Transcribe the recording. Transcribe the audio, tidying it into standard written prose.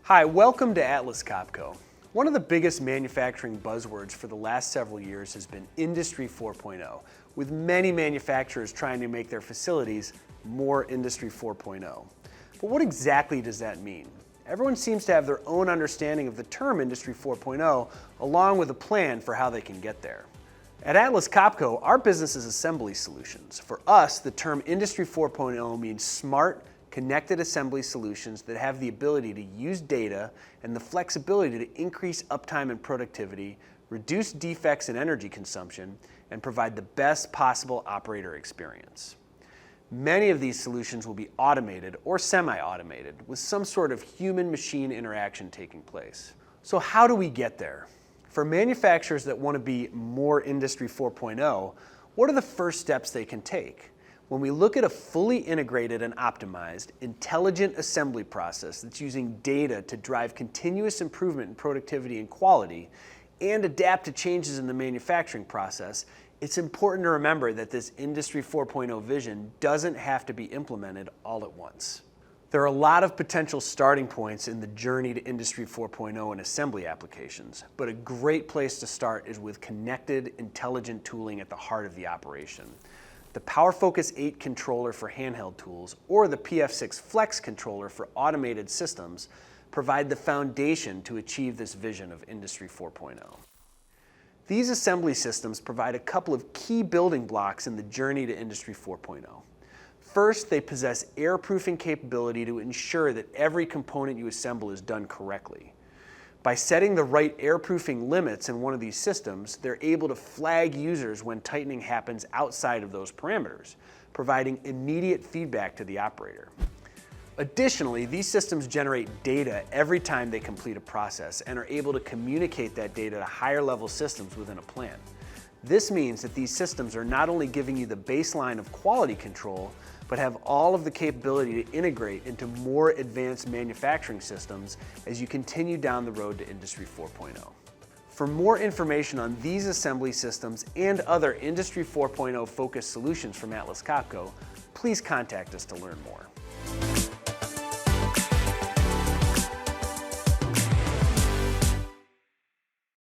Hi, welcome to Atlas Copco. One of the biggest manufacturing buzzwords for the last several years has been Industry 4.0, with many manufacturers trying to make their facilities more Industry 4.0. But what exactly does that mean? Everyone seems to have their own understanding of the term Industry 4.0, along with a plan for how they can get there. At Atlas Copco, our business is assembly solutions. For us, the term Industry 4.0 means smart, connected assembly solutions that have the ability to use data and the flexibility to increase uptime and productivity, reduce defects and energy consumption, and provide the best possible operator experience. Many of these solutions will be automated or semi-automated with some sort of human-machine interaction taking place. So how do we get there? For manufacturers that want to be more Industry 4.0, what are the first steps they can take? When we look at a fully integrated and optimized, intelligent assembly process that's using data to drive continuous improvement in productivity and quality and adapt to changes in the manufacturing process, it's important to remember that this Industry 4.0 vision doesn't have to be implemented all at once. There are a lot of potential starting points in the journey to Industry 4.0 in assembly applications, but a great place to start is with connected, intelligent tooling at the heart of the operation. The PowerFocus 8 controller for handheld tools or the PF6 Flex controller for automated systems provide the foundation to achieve this vision of Industry 4.0. These assembly systems provide a couple of key building blocks in the journey to Industry 4.0. First, they possess airproofing capability to ensure that every component you assemble is done correctly. By setting the right airproofing limits in one of these systems, they're able to flag users when tightening happens outside of those parameters, providing immediate feedback to the operator. Additionally, these systems generate data every time they complete a process and are able to communicate that data to higher level systems within a plant. This means that these systems are not only giving you the baseline of quality control, but have all of the capability to integrate into more advanced manufacturing systems as you continue down the road to Industry 4.0. For more information on these assembly systems and other Industry 4.0 focused solutions from Atlas Copco, please contact us to learn more.